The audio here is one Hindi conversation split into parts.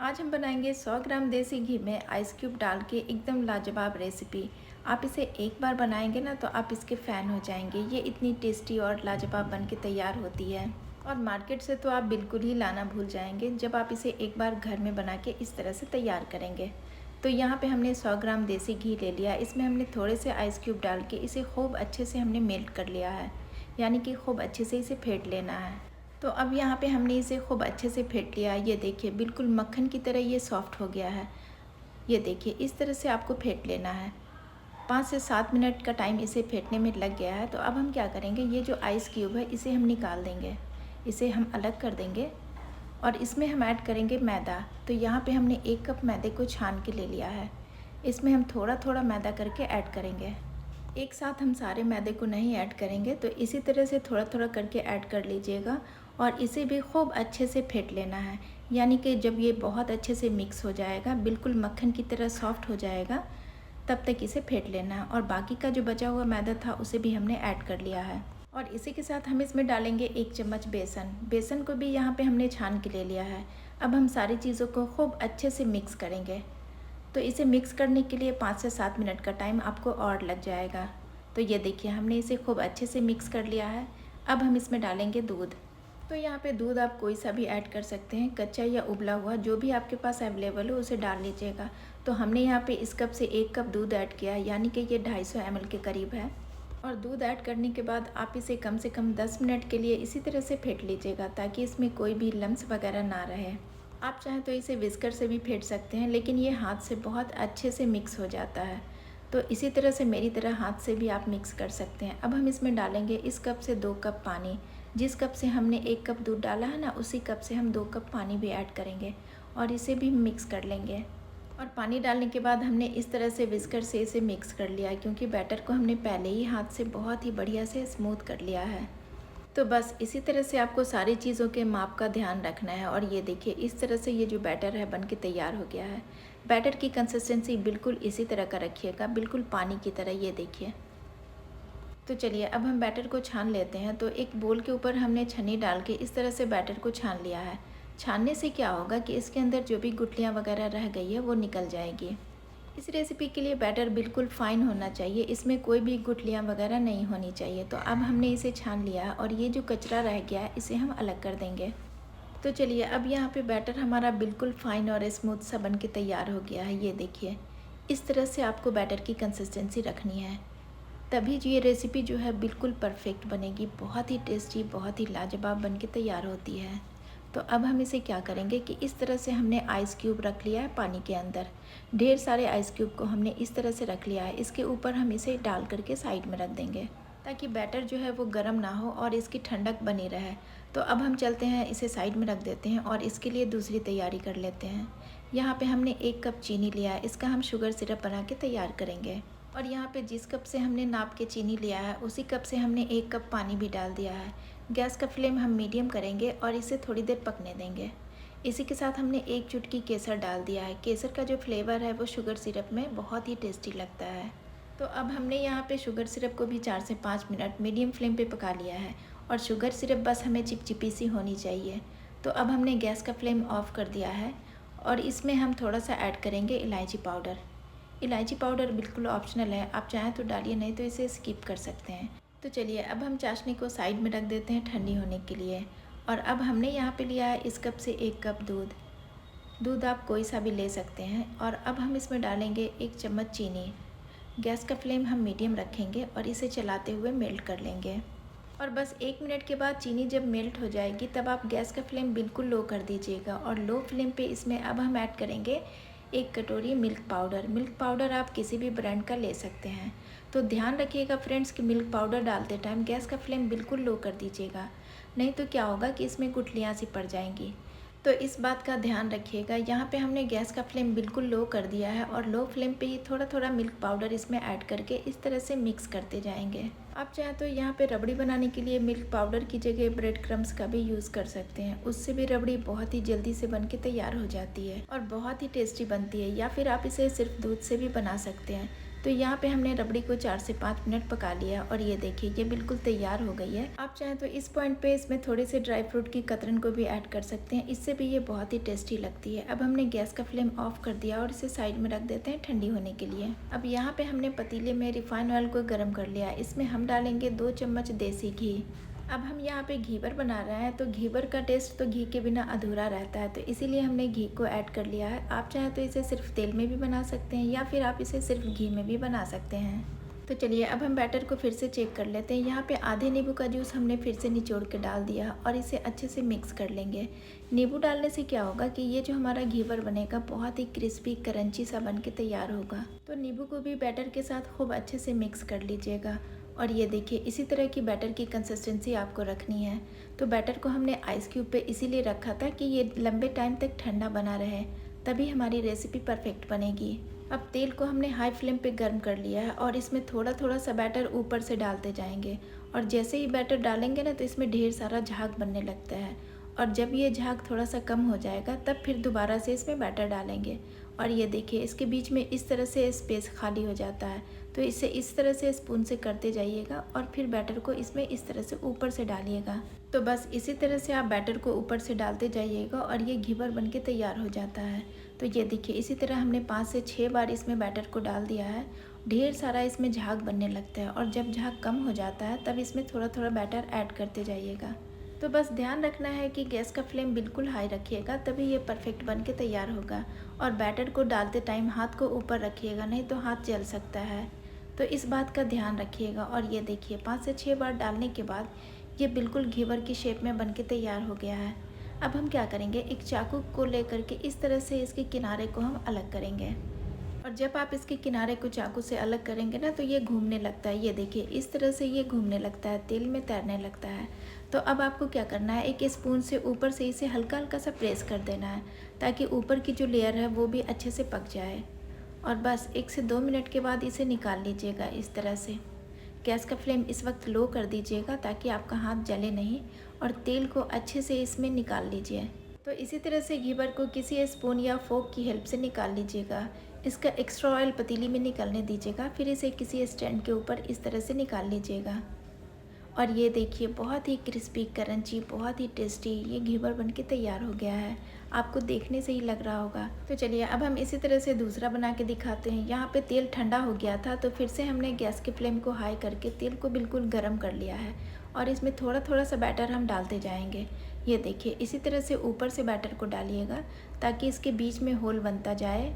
आज हम बनाएंगे 100 ग्राम देसी घी में आइस क्यूब डाल के एकदम लाजवाब रेसिपी। आप इसे एक बार बनाएंगे ना तो आप इसके फ़ैन हो जाएंगे। ये इतनी टेस्टी और लाजवाब बन के तैयार होती है और मार्केट से तो आप बिल्कुल ही लाना भूल जाएंगे जब आप इसे एक बार घर में बना के इस तरह से तैयार करेंगे। तो यहाँ पे हमने 100 ग्राम देसी घी ले लिया। इसमें हमने थोड़े से आइस क्यूब डाल के इसे खूब अच्छे से हमने मेल्ट कर लिया है, यानी कि खूब अच्छे से इसे फेंट लेना है। तो अब यहाँ पे हमने इसे खूब अच्छे से फेंट लिया। ये देखिए बिल्कुल मक्खन की तरह ये सॉफ्ट हो गया है। ये देखिए इस तरह से आपको फेंट लेना है। 5 से 7 मिनट का टाइम इसे फेंटने में लग गया है। तो अब हम क्या करेंगे, ये जो आइस क्यूब है इसे हम निकाल देंगे, इसे हम अलग कर देंगे और इसमें हम ऐड करेंगे मैदा। तो यहाँ पे हमने 1 कप मैदे को छान के ले लिया है। इसमें हम थोड़ा थोड़ा मैदा करके ऐड करेंगे। एक साथ हम सारे मैदे को नहीं ऐड करेंगे, तो इसी तरह से थोड़ा थोड़ा करके ऐड कर लीजिएगा और इसे भी खूब अच्छे से फेंट लेना है। यानी कि जब ये बहुत अच्छे से मिक्स हो जाएगा, बिल्कुल मक्खन की तरह सॉफ्ट हो जाएगा, तब तक इसे फेंट लेना है। और बाकी का जो बचा हुआ मैदा था उसे भी हमने ऐड कर लिया है। और इसी के साथ हम इसमें डालेंगे 1 चम्मच बेसन। बेसन को भी यहाँ पे हमने छान के ले लिया है। अब हम सारी चीज़ों को खूब अच्छे से मिक्स करेंगे। तो इसे मिक्स करने के लिए 5 से 7 मिनट का टाइम आपको और लग जाएगा। तो ये देखिए हमने इसे खूब अच्छे से मिक्स कर लिया है। अब हम इसमें डालेंगे दूध। तो यहाँ पे दूध आप कोई सा भी ऐड कर सकते हैं, कच्चा या उबला हुआ, जो भी आपके पास अवेलेबल हो उसे डाल लीजिएगा। तो हमने यहाँ पे इस कप से 1 कप दूध ऐड किया, यानी कि ये 250 ml के करीब है। और दूध ऐड करने के बाद आप इसे कम से कम 10 मिनट के लिए इसी तरह से फेंट लीजिएगा, ताकि इसमें कोई भी लम्स वगैरह ना रहे। आप चाहें तो इसे विस्कर से भी फेंट सकते हैं, लेकिन ये हाथ से बहुत अच्छे से मिक्स हो जाता है। तो इसी तरह से मेरी तरह हाथ से भी आप मिक्स कर सकते हैं। अब हम इसमें डालेंगे इस कप से 2 कप पानी। जिस कप से हमने 1 कप दूध डाला है ना, उसी कप से हम 2 कप पानी भी ऐड करेंगे और इसे भी मिक्स कर लेंगे। और पानी डालने के बाद हमने इस तरह से विस्कर से इसे मिक्स कर लिया है, क्योंकि बैटर को हमने पहले ही हाथ से बहुत ही बढ़िया से स्मूथ कर लिया है। तो बस इसी तरह से आपको सारी चीज़ों के माप का ध्यान रखना है। और ये देखिए इस तरह से ये जो बैटर है बन के तैयार हो गया है। बैटर की कंसिस्टेंसी बिल्कुल इसी तरह का रखिएगा, बिल्कुल पानी की तरह। ये देखिए। तो चलिए अब हम बैटर को छान लेते हैं। तो एक बोल के ऊपर हमने छन्नी डाल के इस तरह से बैटर को छान लिया है। छानने से क्या होगा कि इसके अंदर जो भी गुठलियाँ वगैरह रह गई है वो निकल जाएगी। इस रेसिपी के लिए बैटर बिल्कुल फाइन होना चाहिए, इसमें कोई भी गुठलियाँ वगैरह नहीं होनी चाहिए। तो अब हमने इसे छान लिया और ये जो कचरा रह गया है इसे हम अलग कर देंगे। तो चलिए अब यहाँ पे बैटर हमारा बिल्कुल फाइन और स्मूथ सा बन के तैयार हो गया है। ये देखिए इस तरह से आपको बैटर की कंसिस्टेंसी रखनी है, तभी जो ये रेसिपी जो है बिल्कुल परफेक्ट बनेगी। बहुत ही टेस्टी, बहुत ही लाजवाब बन के तैयार होती है। तो अब हम इसे क्या करेंगे कि इस तरह से हमने आइस क्यूब रख लिया है पानी के अंदर। ढेर सारे आइस क्यूब को हमने इस तरह से रख लिया है। इसके ऊपर हम इसे डाल करके साइड में रख देंगे, ताकि बैटर जो है वो गर्म ना हो और इसकी ठंडक बनी रहे। तो अब हम चलते हैं, इसे साइड में रख देते हैं और इसके लिए दूसरी तैयारी कर लेते हैं। यहाँ पे हमने 1 कप चीनी लिया है, इसका हम शुगर सिरप बना के तैयार करेंगे। और यहाँ पे जिस कप से हमने नाप के चीनी लिया है उसी कप से हमने 1 कप पानी भी डाल दिया है। गैस का फ्लेम हम मीडियम करेंगे और इसे थोड़ी देर पकने देंगे। इसी के साथ हमने 1 चुटकी केसर डाल दिया है। केसर का जो फ्लेवर है वो शुगर सिरप में बहुत ही टेस्टी लगता है। तो अब हमने यहाँ पे शुगर सिरप को भी 4 से 5 मिनट मीडियम फ्लेम पे पका लिया है और शुगर सिरप बस हमें चिपचिपी सी होनी चाहिए। तो अब हमने गैस का फ्लेम ऑफ कर दिया है और इसमें हम थोड़ा सा ऐड करेंगे इलायची पाउडर। इलायची पाउडर बिल्कुल ऑप्शनल है, आप चाहें तो डालिए, नहीं तो इसे स्किप कर सकते हैं। तो चलिए अब हम चाशनी को साइड में रख देते हैं ठंडी होने के लिए। और अब हमने यहाँ पे लिया है इस कप से 1 कप दूध। दूध आप कोई सा भी ले सकते हैं। और अब हम इसमें डालेंगे 1 चम्मच चीनी। गैस का फ्लेम हम मीडियम रखेंगे और इसे चलाते हुए मेल्ट कर लेंगे। और बस 1 मिनट के बाद चीनी जब मेल्ट हो जाएगी तब आप गैस का फ्लेम बिल्कुल लो कर दीजिएगा और लो फ्लेम पे इसमें अब हम ऐड करेंगे 1 कटोरी मिल्क पाउडर। मिल्क पाउडर आप किसी भी ब्रांड का ले सकते हैं। तो ध्यान रखिएगा फ्रेंड्स कि मिल्क पाउडर डालते टाइम गैस का फ्लेम बिल्कुल लो कर दीजिएगा, नहीं तो क्या होगा कि इसमें गुठलियाँ सी पड़ जाएंगी। तो इस बात का ध्यान रखिएगा। यहाँ पे हमने गैस का फ्लेम बिल्कुल लो कर दिया है और लो फ्लेम पे ही थोड़ा थोड़ा मिल्क पाउडर इसमें ऐड करके इस तरह से मिक्स करते जाएंगे। आप चाहें तो यहाँ पे रबड़ी बनाने के लिए मिल्क पाउडर की जगह ब्रेड क्रम्स का भी यूज़ कर सकते हैं। उससे भी रबड़ी बहुत ही जल्दी से बन के तैयार हो जाती है और बहुत ही टेस्टी बनती है। या फिर आप इसे सिर्फ दूध से भी बना सकते हैं। तो यहाँ पे हमने रबड़ी को 4 से 5 मिनट पका लिया और ये देखिए ये बिल्कुल तैयार हो गई है। आप चाहें तो इस पॉइंट पे इसमें थोड़े से ड्राई फ्रूट की कतरन को भी ऐड कर सकते हैं, इससे भी ये बहुत ही टेस्टी लगती है। अब हमने गैस का फ्लेम ऑफ कर दिया और इसे साइड में रख देते हैं ठंडी होने के लिए। अब यहाँ पे हमने पतीले में रिफाइंड ऑयल को गर्म कर लिया, इसमें हम डालेंगे 2 चम्मच देसी घी। अब हम यहाँ पे घीवर बना रहे हैं, तो घीवर का टेस्ट तो घी के बिना अधूरा रहता है, तो इसीलिए हमने घी को ऐड कर लिया है। आप चाहें तो इसे सिर्फ तेल में भी बना सकते हैं या फिर आप इसे सिर्फ घी में भी बना सकते हैं। तो चलिए अब हम बैटर को फिर से चेक कर लेते हैं। यहाँ पे आधे नींबू का जूस हमने फिर से निचोड़ के डाल दिया और इसे अच्छे से मिक्स कर लेंगे। नींबू डालने से क्या होगा कि ये जो हमारा घीवर बनेगा बहुत ही क्रिस्पी क्रंची सा बन के तैयार होगा। तो नींबू को भी बैटर के साथ खूब अच्छे से मिक्स कर लीजिएगा। और ये देखिए इसी तरह की बैटर की कंसिस्टेंसी आपको रखनी है। तो बैटर को हमने आइस क्यूब पे इसीलिए रखा था कि ये लंबे टाइम तक ठंडा बना रहे, तभी हमारी रेसिपी परफेक्ट बनेगी। अब तेल को हमने हाई फ्लेम पे गर्म कर लिया है और इसमें थोड़ा थोड़ा सा बैटर ऊपर से डालते जाएंगे। और जैसे ही बैटर डालेंगे ना तो इसमें ढेर सारा झाग बनने लगता है, और जब ये झाग थोड़ा सा कम हो जाएगा तब फिर दोबारा से इसमें बैटर डालेंगे। और ये देखिए इसके बीच में इस तरह से स्पेस खाली हो जाता है, तो इसे इस तरह से स्पून से करते जाइएगा और फिर बैटर को इसमें इस तरह से ऊपर से डालिएगा। तो बस इसी तरह से आप बैटर को ऊपर से डालते जाइएगा और ये घीवर बन के तैयार हो जाता है। तो ये देखिए इसी तरह हमने 5 से 6 बार इसमें बैटर को डाल दिया है। ढेर सारा इसमें झाग बनने लगता है, और जब झाग कम हो जाता है तब इसमें थोड़ा थोड़ा बैटर ऐड करते जाइएगा। तो बस ध्यान रखना है कि गैस का फ्लेम बिल्कुल हाई रखिएगा, तभी ये परफेक्ट बन के तैयार होगा। और बैटर को डालते टाइम हाथ को ऊपर रखिएगा, नहीं तो हाथ जल सकता है, तो इस बात का ध्यान रखिएगा। और ये देखिए 5 से 6 बार डालने के बाद ये बिल्कुल घेवर की शेप में बन के तैयार हो गया है। अब हम क्या करेंगे, एक चाकू को लेकर के इस तरह से इसके किनारे को हम अलग करेंगे। और जब आप इसके किनारे को चाकू से अलग करेंगे ना तो ये घूमने लगता है। ये देखिए इस तरह से ये घूमने लगता है, तेल में तैरने लगता है। तो अब आपको क्या करना है, एक स्पून से ऊपर से इसे हल्का हल्का सा प्रेस कर देना है, ताकि ऊपर की जो लेयर है वो भी अच्छे से पक जाए। और बस 1 से 2 मिनट के बाद इसे निकाल लीजिएगा इस तरह से। गैस का फ्लेम इस वक्त लो कर दीजिएगा ताकि आपका हाथ जले नहीं, और तेल को अच्छे से इसमें निकाल लीजिए। तो इसी तरह से घीवर को किसी स्पून या फोक की हेल्प से निकाल लीजिएगा। इसका एक्स्ट्रा ऑयल पतीली में निकलने दीजिएगा, फिर इसे किसी स्टैंड के ऊपर इस तरह से निकाल लीजिएगा। और ये देखिए बहुत ही क्रिस्पी क्रंची, बहुत ही टेस्टी ये घीवर बन के तैयार हो गया है। आपको देखने से ही लग रहा होगा। तो चलिए अब हम इसी तरह से दूसरा बना के दिखाते हैं। यहाँ पे तेल ठंडा हो गया था, तो फिर से हमने गैस के फ्लेम को हाई करके तेल को बिल्कुल गर्म कर लिया है, और इसमें थोड़ा थोड़ा सा बैटर हम डालते जाएंगे। ये देखिए इसी तरह से ऊपर से बैटर को डालिएगा ताकि इसके बीच में होल बनता जाए,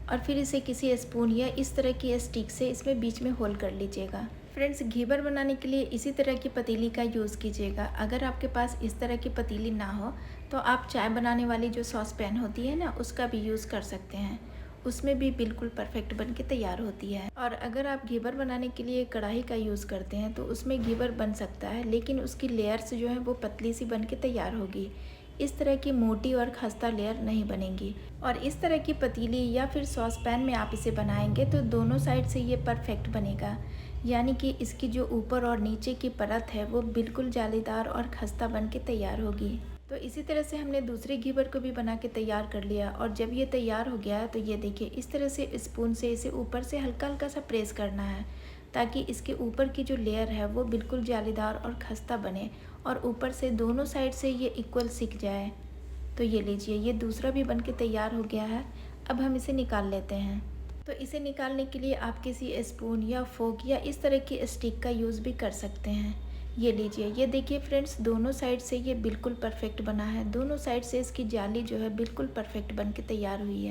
और फिर इसे किसी स्पून या इस तरह की स्टिक से इसमें बीच में होल कर लीजिएगा। फ्रेंड्स, घीवर बनाने के लिए इसी तरह की पतीली का यूज़ कीजिएगा। अगर आपके पास इस तरह की पतीली ना हो तो आप चाय बनाने वाली जो सॉस पैन होती है ना, उसका भी यूज़ कर सकते हैं, उसमें भी बिल्कुल परफेक्ट बन के तैयार होती है। और अगर आप घीवर बनाने के लिए कढ़ाई का यूज़ करते हैं तो उसमें घीवर बन सकता है, लेकिन उसकी लेयर्स जो है वो पतली सी बन के तैयार होगी। इस तरह की मोटी और खस्ता लेयर नहीं बनेगी। और इस तरह की पतीली या फिर सॉस पैन में आप इसे बनाएंगे तो दोनों साइड से ये परफेक्ट बनेगा, यानी कि इसकी जो ऊपर और नीचे की परत है वो बिल्कुल जालीदार और खस्ता बन के तैयार होगी। तो इसी तरह से हमने दूसरे घीवर को भी बना के तैयार कर लिया, और जब ये तैयार हो गया तो ये देखिए इस तरह से स्पून से इसे ऊपर से हल्का हल्का सा प्रेस करना है, ताकि इसके ऊपर की जो लेयर है वो बिल्कुल जालीदार और खस्ता बने, और ऊपर से दोनों साइड से ये इक्वल सिक जाए। तो ये लीजिए ये दूसरा भी बन के तैयार हो गया है। अब हम इसे निकाल लेते हैं। तो इसे निकालने के लिए आप किसी स्पून या फोक या इस तरह की स्टिक का यूज़ भी कर सकते हैं। ये लीजिए, ये देखिए फ्रेंड्स, दोनों साइड से ये बिल्कुल परफेक्ट बना है। दोनों साइड से इसकी जाली जो है बिल्कुल परफेक्ट बन के तैयार हुई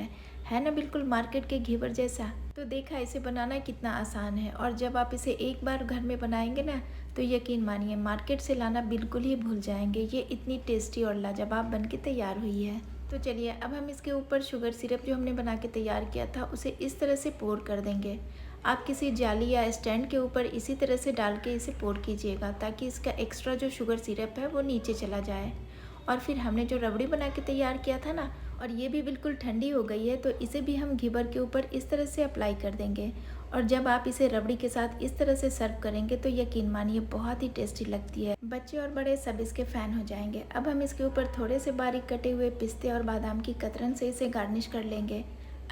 है ना, बिल्कुल मार्केट के घीवर जैसा। तो देखा इसे बनाना कितना आसान है, और जब आप इसे एक बार घर में बनाएंगे ना तो यकीन मानिए मार्केट से लाना बिल्कुल ही भूल जाएंगे। ये इतनी टेस्टी और लाजवाब बन के तैयार हुई है। तो चलिए अब हम इसके ऊपर शुगर सिरप जो हमने बना के तैयार किया था उसे इस तरह से पोर कर देंगे। आप किसी जाली या स्टैंड के ऊपर इसी तरह से डाल के इसे पोर कीजिएगा, ताकि इसका एक्स्ट्रा जो शुगर सिरप है वो नीचे चला जाए। और फिर हमने जो रबड़ी बना के तैयार किया था ना, और ये भी बिल्कुल ठंडी हो गई है, तो इसे भी हम घीवर के ऊपर इस तरह से अप्लाई कर देंगे। और जब आप इसे रबड़ी के साथ इस तरह से सर्व करेंगे तो यकीन मानिए बहुत ही टेस्टी लगती है। बच्चे और बड़े सब इसके फ़ैन हो जाएंगे। अब हम इसके ऊपर थोड़े से बारीक कटे हुए पिस्ते और बादाम की कतरन से इसे गार्निश कर लेंगे।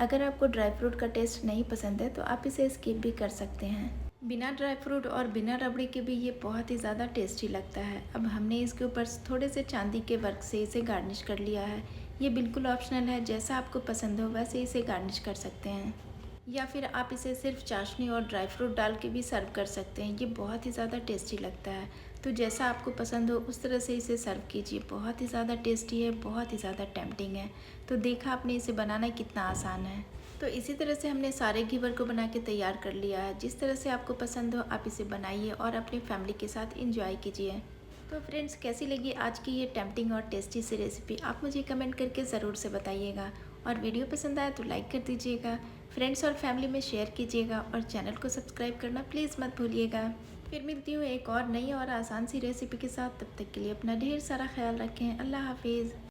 अगर आपको ड्राई फ्रूट का टेस्ट नहीं पसंद है तो आप इसे स्किप भी कर सकते हैं। बिना ड्राई फ्रूट और बिना रबड़ी के भी ये बहुत ही ज़्यादा टेस्टी लगता है। अब हमने इसके ऊपर थोड़े से चांदी के वर्क से इसे गार्निश कर लिया है। ये बिल्कुल ऑप्शनल है, जैसा आपको पसंद हो वैसे इसे गार्निश कर सकते हैं, या फिर आप इसे सिर्फ चाशनी और ड्राई फ्रूट डाल के भी सर्व कर सकते हैं। ये बहुत ही ज़्यादा टेस्टी लगता है। तो जैसा आपको पसंद हो उस तरह से इसे सर्व कीजिए। बहुत ही ज़्यादा टेस्टी है, बहुत ही ज़्यादा टेम्पटिंग है। तो देखा आपने इसे बनाना कितना आसान है। तो इसी तरह से हमने सारे घीवर को बना के तैयार कर लिया है। जिस तरह से आपको पसंद हो आप इसे बनाइए और अपनी फैमिली के साथ इंजॉय कीजिए। तो फ्रेंड्स, कैसी लगी आज की ये टेम्पटिंग और टेस्टी सी रेसिपी आप मुझे कमेंट करके ज़रूर से बताइएगा। और वीडियो पसंद आए तो लाइक कर दीजिएगा, फ्रेंड्स और फैमिली में शेयर कीजिएगा और चैनल को सब्सक्राइब करना प्लीज़ मत भूलिएगा। फिर मिलती हूँ एक और नई और आसान सी रेसिपी के साथ। तब तक के लिए अपना ढेर सारा ख्याल रखें। अल्लाह हाफिज़।